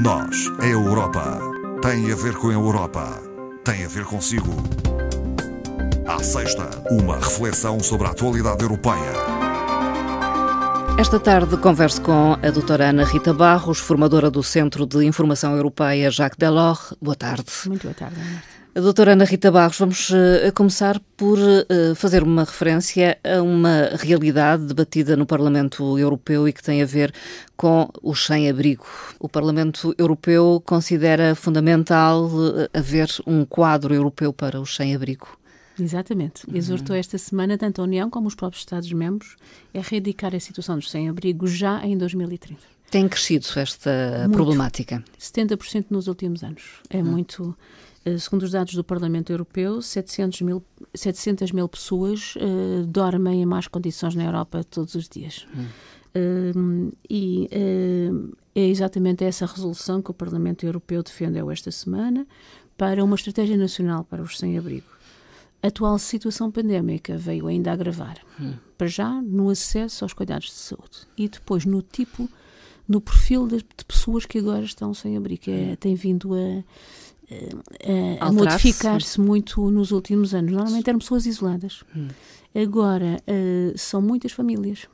Nós, a Europa, tem a ver com a Europa, tem a ver consigo. À sexta, uma reflexão sobre a atualidade europeia. Esta tarde converso com a doutora Ana Rita Barros, formadora do Centro de Informação Europeia Jacques Delors. Boa tarde. Muito boa tarde, Ana. A doutora Ana Rita Barros, vamos começar por fazer uma referência a uma realidade debatida no Parlamento Europeu e que tem a ver com os sem-abrigo. O Parlamento Europeu considera fundamental haver um quadro europeu para os sem-abrigo. Exatamente. Exortou esta semana tanto a União como os próprios Estados-membros a erradicar a situação dos sem-abrigo já em 2030. Tem crescido esta problemática? 70% nos últimos anos. É muito... Segundo os dados do Parlamento Europeu, 700 mil pessoas dormem em más condições na Europa todos os dias. É exatamente essa resolução que o Parlamento Europeu defendeu esta semana para uma estratégia nacional para os sem-abrigo. A atual situação pandémica veio ainda agravar. Para já, no acesso aos cuidados de saúde e depois no perfil de pessoas que agora estão sem abrigo. Tem vindo a modificar-se muito nos últimos anos. Normalmente eram pessoas isoladas. Agora são muitas famílias.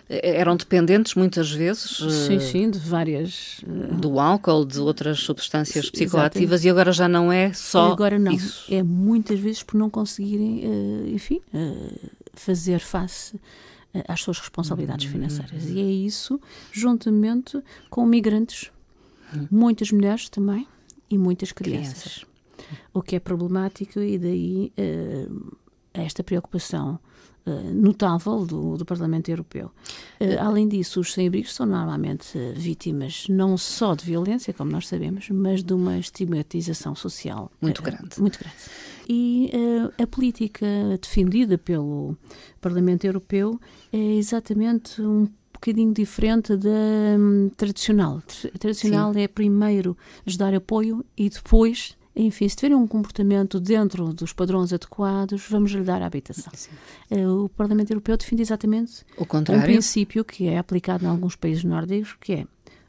Eram dependentes muitas vezes? Sim, de várias... do álcool, de outras substâncias psicoativas. Exatamente. E agora já não é só agora não. Isso. É muitas vezes por não conseguirem, fazer face às suas responsabilidades financeiras. E é isso, juntamente com migrantes, muitas mulheres também e muitas crianças. O que é problemático e daí esta preocupação notável do Parlamento Europeu. Além disso, os sem-abrigos são normalmente vítimas não só de violência, como nós sabemos, mas de uma estigmatização social muito grande. Muito grande. E a política defendida pelo Parlamento Europeu é exatamente um bocadinho diferente da tradicional. A tradicional é primeiro dar apoio e depois, enfim, se tiverem um comportamento dentro dos padrões adequados, vamos lhe dar a habitação. O Parlamento Europeu defende exatamente o contrário. Um princípio que é aplicado em alguns países nórdicos, que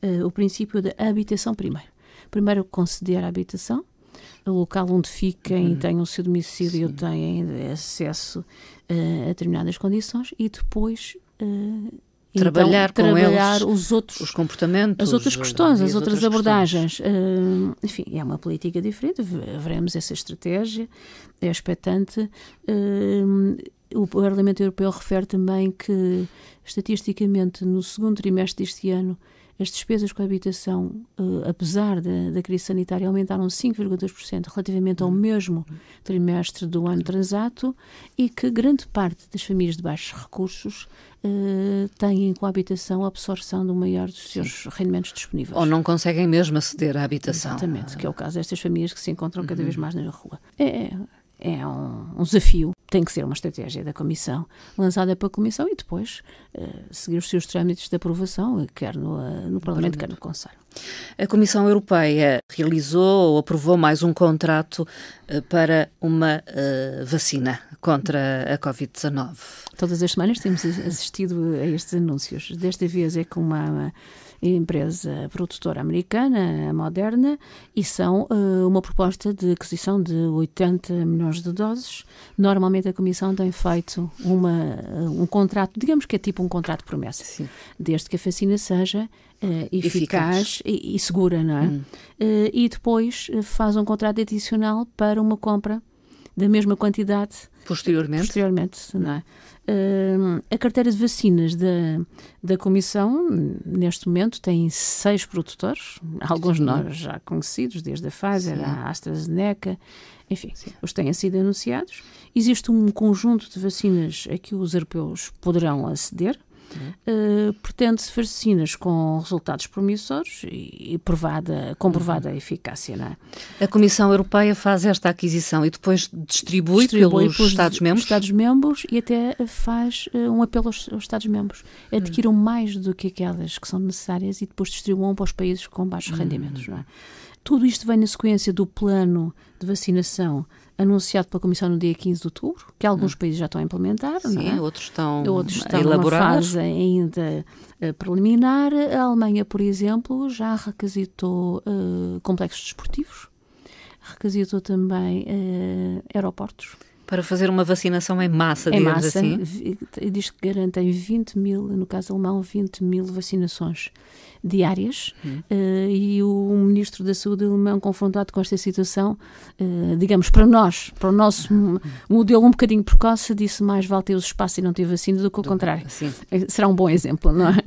é o princípio da habitação primeiro. Primeiro conceder a habitação, o local onde fiquem, tenham o seu domicílio, têm acesso a determinadas condições e depois... Trabalhar com eles os comportamentos, as outras questões, as outras abordagens. Enfim, é uma política diferente. Veremos essa estratégia. É expectante. O Parlamento Europeu refere também que, estatisticamente, no segundo trimestre deste ano, as despesas com a habitação, apesar da crise sanitária, aumentaram 5,2% relativamente ao mesmo trimestre do ano transato e que grande parte das famílias de baixos recursos têm com a habitação a absorção do maior dos seus rendimentos disponíveis. Ou não conseguem mesmo aceder à habitação. Exatamente, que é o caso destas famílias que se encontram cada vez mais na rua. É um desafio, tem que ser uma estratégia da Comissão, lançada pela Comissão e depois seguir os seus trâmites de aprovação, quer no Parlamento, quer no Conselho. A Comissão Europeia realizou ou aprovou mais um contrato para uma vacina contra a Covid-19. Todas as semanas temos assistido a estes anúncios. Desta vez é com uma empresa produtora americana, a Moderna, e são uma proposta de aquisição de 80 milhões de doses. Normalmente a Comissão tem feito um contrato, digamos que é tipo um contrato de promessa, desde que a vacina seja eficaz e segura, não é? E depois faz um contrato adicional para uma compra da mesma quantidade posteriormente, não é? A carteira de vacinas da Comissão, neste momento, tem 6 produtores, alguns nós já conhecidos, desde a Pfizer, a AstraZeneca, enfim, os têm sido anunciados. Existe um conjunto de vacinas a que os europeus poderão aceder. Pretende-se vacinas com resultados promissores e comprovada a eficácia. Não é? A Comissão Europeia faz esta aquisição e depois distribui pelos Estados-membros? Estados-membros e até faz um apelo aos Estados-membros. Adquiram mais do que aquelas que são necessárias e depois distribuam para os países com baixos rendimentos. Não é? Tudo isto vem na sequência do plano de vacinação anunciado pela Comissão no dia 15 de outubro, que alguns países já estão a implementar. Sim, não é? outros estão a elaborar. numa fase ainda preliminar. A Alemanha, por exemplo, já requisitou complexos desportivos, requisitou também aeroportos. Para fazer uma vacinação em massa, digamos assim? Diz que garantem 20 mil, no caso alemão, 20 mil vacinações diárias. E o Ministro da Saúde alemão, confrontado com esta situação, digamos, para o nosso modelo um bocadinho precoce, disse mais vale ter os espaços e não ter vacina do que o contrário. Sim. Será um bom exemplo, não é?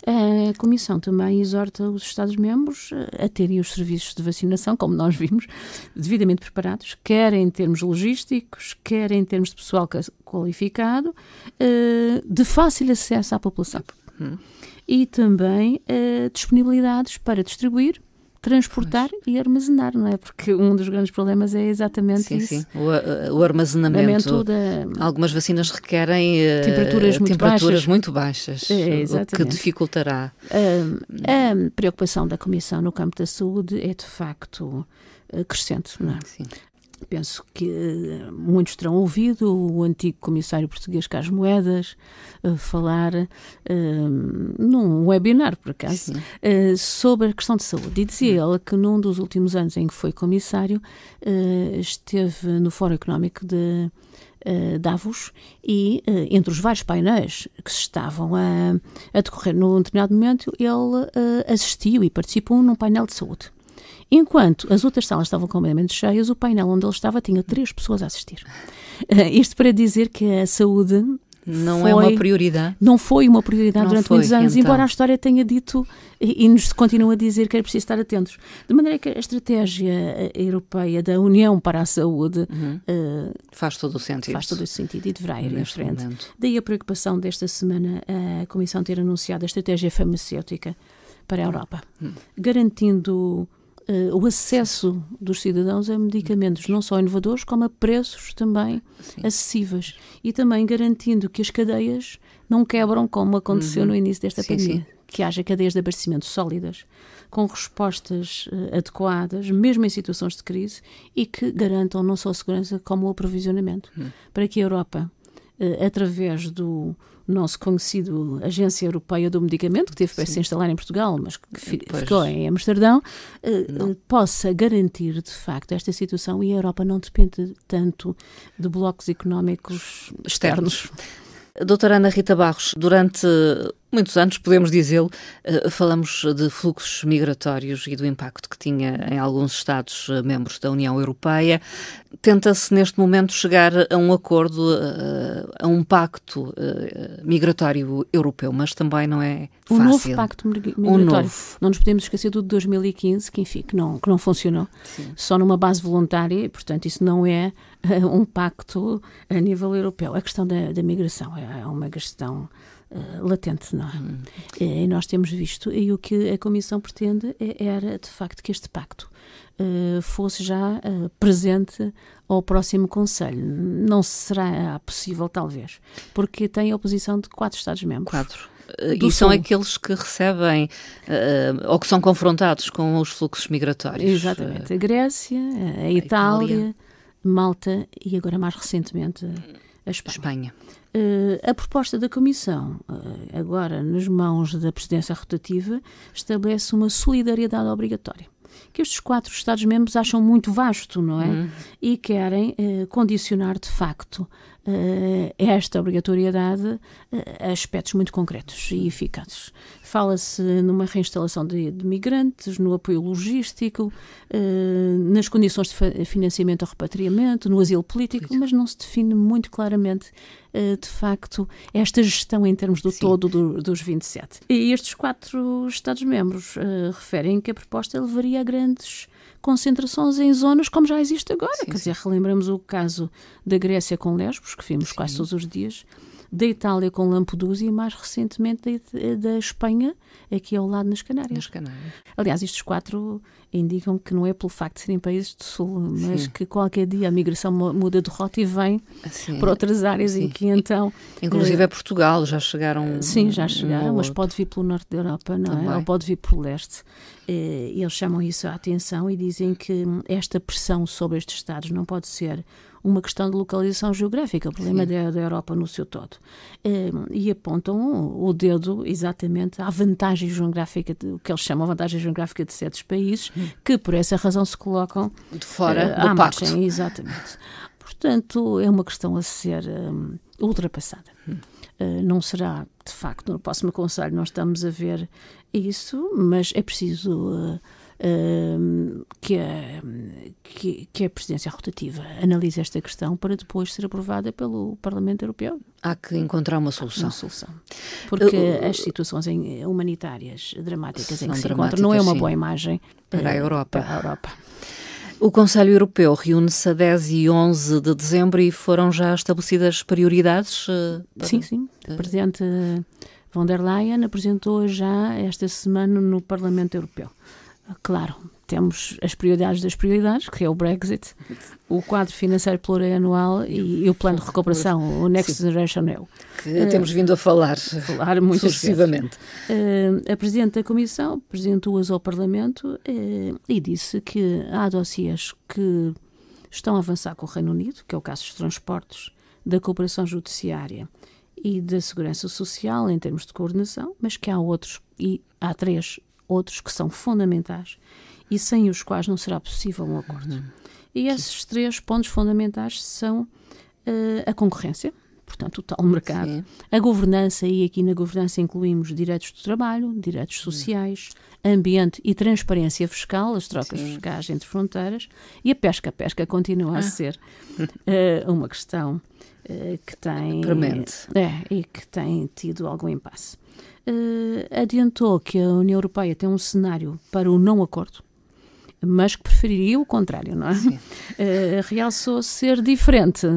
A Comissão também exorta os Estados-membros a terem os serviços de vacinação, como nós vimos, devidamente preparados, quer em termos logísticos, quer em termos de pessoal qualificado, de fácil acesso à população. E também disponibilidades para distribuir, transportar e armazenar, não é? Porque um dos grandes problemas é exatamente isso. Sim, o armazenamento. Algumas vacinas requerem temperaturas muito baixas, o que dificultará. A preocupação da Comissão no campo da saúde é, de facto, crescente, não é? Sim. Penso que muitos terão ouvido o antigo comissário português Carlos Moedas falar num webinar, por acaso, sobre a questão de saúde. E dizia ele que num dos últimos anos em que foi comissário, esteve no Fórum Económico de Davos e, entre os vários painéis que se estavam a decorrer num determinado momento, ele assistiu e participou num painel de saúde. Enquanto as outras salas estavam completamente cheias, o painel onde ele estava tinha 3 pessoas a assistir. Isto para dizer que a saúde não é uma prioridade. Não foi uma prioridade durante muitos anos, então. embora a história tenha dito e nos continua a dizer que é preciso estar atentos. De maneira que a estratégia europeia da União para a Saúde faz todo o sentido. Faz todo o sentido e deverá ir em frente. Momento. Daí a preocupação desta semana a Comissão ter anunciado a estratégia farmacêutica para a Europa, garantindo o acesso dos cidadãos a medicamentos não só inovadores, como a preços também acessíveis. E também garantindo que as cadeias não quebram, como aconteceu no início desta pandemia. Que haja cadeias de abastecimento sólidas, com respostas adequadas, mesmo em situações de crise, e que garantam não só a segurança, como o aprovisionamento. Para que a Europa, através do nosso conhecido Agência Europeia do Medicamento, que teve para se instalar em Portugal, mas que ficou em Amsterdão, possa garantir, de facto, esta situação e a Europa não depende tanto de blocos económicos externos. Doutora Ana Rita Barros, durante muitos anos, podemos dizê-lo, falamos de fluxos migratórios e do impacto que tinha em alguns Estados-membros da União Europeia. Tenta-se neste momento chegar a um acordo, a um pacto migratório europeu, mas também não é fácil. Um novo pacto migratório. Não nos podemos esquecer do de 2015, que enfim, que não funcionou. Só numa base voluntária, e portanto isso não é um pacto a nível europeu. A questão da migração é uma questão latente, não é? E nós temos visto, e o que a Comissão pretende era, de facto, que este pacto fosse já presente ao próximo Conselho. Não será possível, talvez, porque tem a oposição de 4 Estados-membros. 4. E são aqueles que recebem ou que são confrontados com os fluxos migratórios. Exatamente. A Grécia, a Itália, Malta e agora mais recentemente a Espanha. A proposta da Comissão, agora nas mãos da presidência rotativa, estabelece uma solidariedade obrigatória, que estes 4 Estados-membros acham muito vasto, não é? E querem condicionar, de facto, esta obrigatoriedade a aspectos muito concretos e eficazes. Fala-se numa reinstalação de migrantes, no apoio logístico, nas condições de financiamento ao repatriamento, no asilo político, mas não se define muito claramente, de facto, esta gestão em termos do todo dos 27. E estes 4 Estados-membros referem que a proposta levaria a grandes concentrações em zonas como já existe agora. Quer dizer, relembramos o caso da Grécia com Lesbos, que vimos quase todos os dias, da Itália com Lampedusa e mais recentemente da Espanha, aqui ao lado nas Canárias. Aliás, estes 4 indicam que não é pelo facto de serem países do Sul, mas que qualquer dia a migração muda de rota e vem para outras áreas e que então... Inclusive é Portugal, já chegaram... Sim, já chegaram, mas pode vir pelo norte da Europa, não é? Ou pode vir pelo leste. Eles chamam isso a atenção e dizem que esta pressão sobre estes Estados não pode ser uma questão de localização geográfica, o problema da Europa no seu todo. E apontam o dedo exatamente à vantagem geográfica, o que eles chamam de vantagem geográfica de certos países, que por essa razão se colocam de fora do pacto. Exatamente. Portanto, é uma questão a ser ultrapassada. Não será, de facto, no próximo Conselho nós estamos a ver isso, mas é preciso que a presidência rotativa analise esta questão para depois ser aprovada pelo Parlamento Europeu. Há que encontrar uma solução. Porque as situações humanitárias dramáticas em que se encontram não é uma boa imagem para a Europa. O Conselho Europeu reúne-se a 10 e 11 de dezembro e foram já estabelecidas prioridades? Sim. A Presidente von der Leyen apresentou já esta semana no Parlamento Europeu. Claro, temos as prioridades das prioridades, que é o Brexit, o quadro financeiro plurianual e o plano de recuperação, o Next Generation EU. Que temos vindo a falar muito sucessivamente. A Presidente da Comissão apresentou-as ao Parlamento e disse que há dossiês que estão a avançar com o Reino Unido, que é o caso dos transportes, da cooperação judiciária e da segurança social em termos de coordenação, mas que há outros, e há 3 outros que são fundamentais e sem os quais não será possível um acordo. E esses 3 pontos fundamentais são a concorrência, portanto o tal mercado, a governança, e aqui na governança incluímos direitos do trabalho, direitos sociais, ambiente e transparência fiscal, as trocas fiscais entre fronteiras, e a pesca. A pesca continua a ser uma questão que tem... premente. E que tem tido algum impasse. Adiantou que a União Europeia tem um cenário para o não acordo, mas que preferiria o contrário, não é? Realçou ser diferente.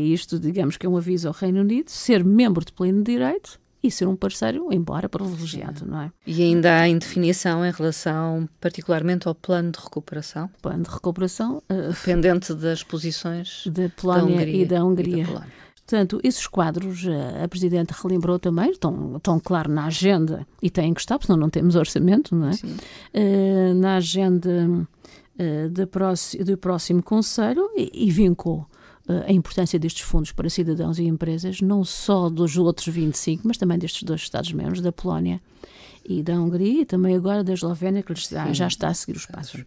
Isto, digamos que é um aviso ao Reino Unido, ser membro de pleno direito e ser um parceiro, embora privilegiado, não é? E ainda há indefinição em relação, particularmente, ao plano de recuperação? Plano de recuperação... dependente das posições da Polónia e da Hungria. Portanto, esses quadros, a Presidente relembrou também, estão claro na agenda, e têm que estar, porque senão não temos orçamento, não é? Na agenda do próximo Conselho, e vincou a importância destes fundos para cidadãos e empresas, não só dos outros 25, mas também destes 2 Estados-membros, da Polónia e da Hungria, e também agora da Eslovénia, que já está a seguir os passos.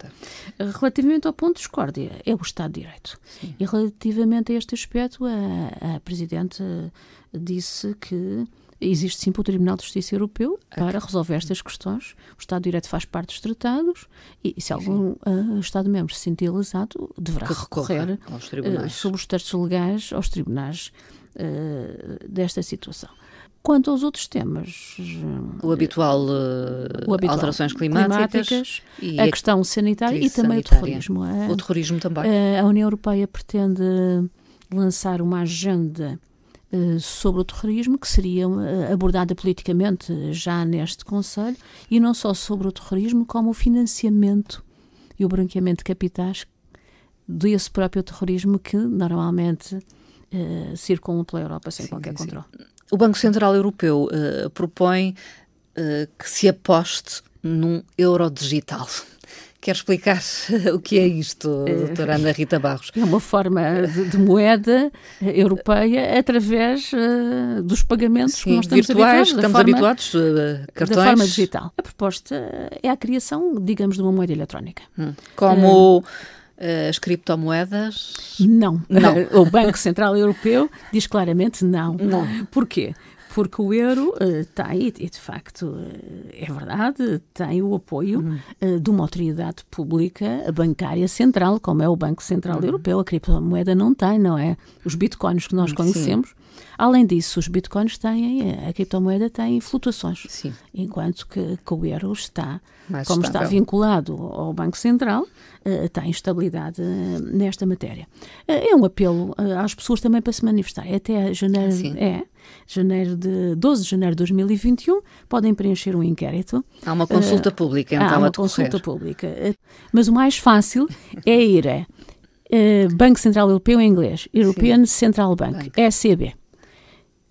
Relativamente ao ponto de discórdia, é o Estado de Direito. E relativamente a este aspecto, a Presidente disse que existe sim o Tribunal de Justiça Europeu para resolver estas questões. O Estado de Direito faz parte dos tratados e se algum Estado-membro se sentir lesado, deverá recorrer aos tribunais. Sobre os textos legais aos tribunais desta situação. Quanto aos outros temas... O habitual alterações climáticas e a questão sanitária e também o terrorismo. O terrorismo também. A União Europeia pretende lançar uma agenda sobre o terrorismo que seria abordada politicamente já neste Conselho, e não só sobre o terrorismo, como o financiamento e o branqueamento de capitais desse próprio terrorismo que normalmente circulam pela Europa sem qualquer controle. O Banco Central Europeu propõe que se aposte num euro digital. Quer explicar o que é isto, doutora Ana Rita Barros? É uma forma de moeda europeia através dos pagamentos que nós estamos virtuais, habituados, cartões. Da forma digital. A proposta é a criação, digamos, de uma moeda eletrónica. Como as criptomoedas? Não. O Banco Central Europeu diz claramente não. Porquê? Porque o euro tem, e de facto é verdade, tem o apoio de uma autoridade pública bancária central, como é o Banco Central Europeu. A criptomoeda não tem, não é? Os bitcoins que nós conhecemos. Além disso, os bitcoins a criptomoeda tem flutuações, enquanto que o euro está, como está vinculado ao Banco Central, tem estabilidade nesta matéria. É um apelo às pessoas também para se manifestar. Até janeiro, 12 de janeiro de 2021, podem preencher um inquérito. Há uma consulta pública, então, há uma consulta pública. Mas o mais fácil é ir a Banco Central Europeu em inglês, European Central Bank, ECB.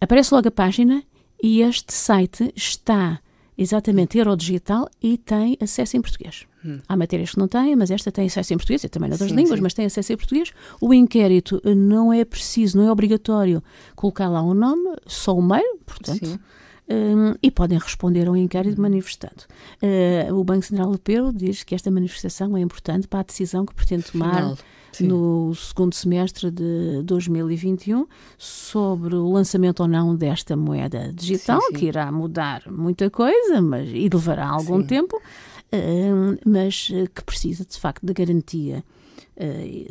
Aparece logo a página e este site está exatamente eurodigital e tem acesso em português. Há matérias que não têm, mas esta tem acesso em português, e também noutras línguas, mas tem acesso em português. O inquérito não é preciso, não é obrigatório colocar lá um nome, só o mail, portanto, e podem responder ao inquérito manifestando. O Banco Central Europeu diz que esta manifestação é importante para a decisão que pretende tomar no segundo semestre de 2021 sobre o lançamento ou não desta moeda digital, que irá mudar muita coisa, e levará algum tempo, mas que precisa de facto da garantia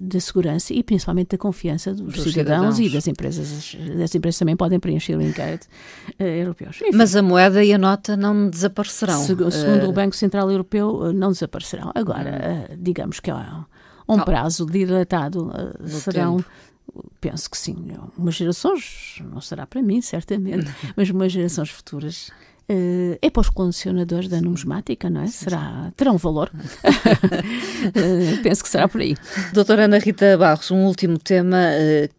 da segurança e principalmente da confiança dos cidadãos e das empresas. As empresas também podem preencher o inquérito europeus. Enfim, mas a moeda e a nota não desaparecerão. Segundo o Banco Central Europeu, não desaparecerão. Agora, digamos que há um prazo dilatado, serão, penso que sim, umas gerações, não será para mim, certamente, mas umas gerações futuras. É para os colecionadores da numismática, não é? Terão valor. Penso que será por aí. Doutora Ana Rita Barros, um último tema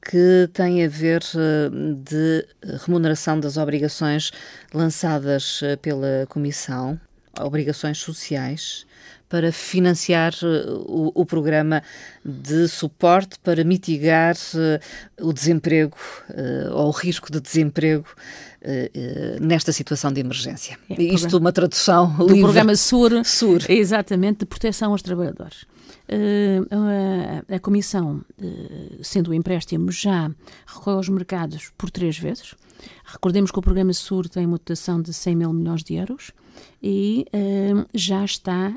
que tem a ver de remuneração das obrigações lançadas pela Comissão, obrigações sociais, para financiar o programa de suporte para mitigar o desemprego ou o risco de desemprego nesta situação de emergência. Isto uma tradução do livre. Programa SUR. Exatamente, de proteção aos trabalhadores. A Comissão, sendo o empréstimo, já recorreu aos mercados por 3 vezes. Recordemos que o Programa SUR tem uma dotação de 100 mil milhões de euros e já está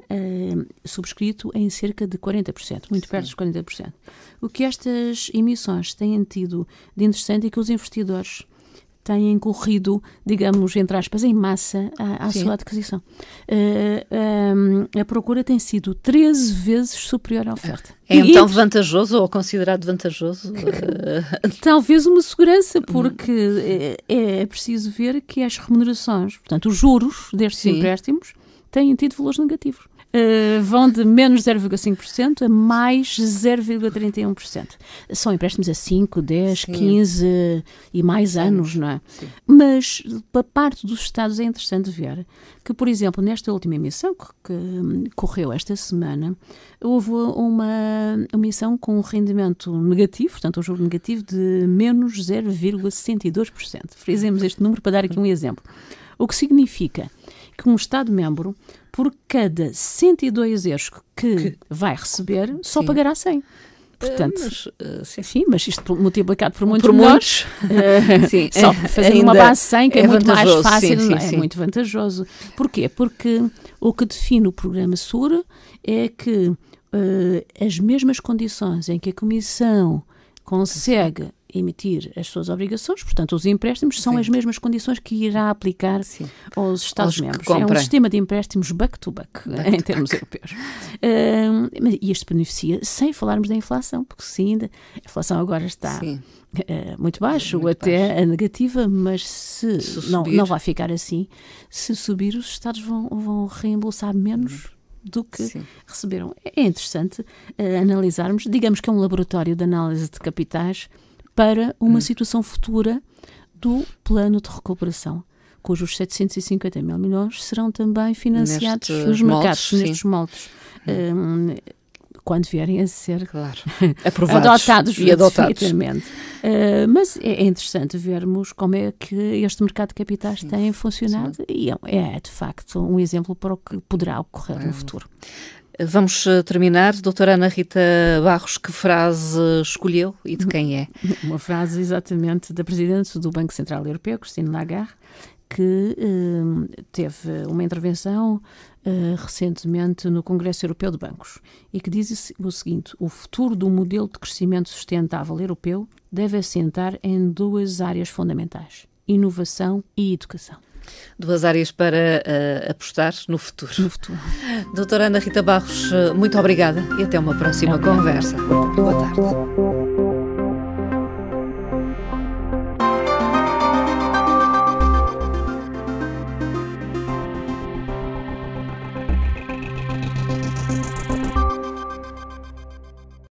subscrito em cerca de 40%, muito perto dos 40%. O que estas emissões têm tido de interessante é que os investidores têm corrido, digamos, entre aspas, em massa à sua adquisição. A procura tem sido 13 vezes superior à oferta. É então vantajoso ou considerado vantajoso? Talvez uma segurança, porque é preciso ver que as remunerações, portanto, os juros destes empréstimos têm tido valores negativos. Vão de menos 0,5% a mais 0,31%. São empréstimos a 5, 10, 15 e mais anos, não é? Sim. Mas, para parte dos Estados, é interessante ver que, por exemplo, nesta última emissão que correu esta semana, houve uma emissão com um rendimento negativo, portanto, um juro negativo de menos 0,62%. Frisemos este número para dar aqui um exemplo. O que significa que um Estado-membro, por cada 102 euros que vai receber, só pagará 100. Portanto, mas isto multiplicado por muitos milhões, só fazendo uma base 100, que é muito mais fácil, é muito vantajoso. Porquê? Porque o que define o programa SUR é que as mesmas condições em que a Comissão consegue emitir as suas obrigações, portanto, os empréstimos são as mesmas condições que irá aplicar aos Estados-membros. É um sistema de empréstimos back-to-back, em termos europeus. E este beneficia, sem falarmos da inflação, porque sim, a inflação agora está muito baixo, muito até baixo. A negativa, mas se não vai ficar assim, se subir, os Estados vão reembolsar menos do que receberam. É interessante analisarmos, digamos que é um laboratório de análise de capitais para uma situação futura do plano de recuperação, cujos 750 mil milhões serão também financiados nos mercados, nestes moldes, quando vierem a ser adotados. Mas é interessante vermos como é que este mercado de capitais tem funcionado e é, de facto, um exemplo para o que poderá ocorrer no futuro. Vamos terminar. Doutora Ana Rita Barros, que frase escolheu e de quem é? Uma frase exatamente da Presidente do Banco Central Europeu, Christine Lagarde, que teve uma intervenção recentemente no Congresso Europeu de Bancos e que diz o seguinte: o futuro do modelo de crescimento sustentável europeu deve assentar em 2 áreas fundamentais: inovação e educação. Duas áreas para apostar no futuro. No futuro. Doutora Ana Rita Barros, muito obrigada e até uma próxima conversa. Boa tarde.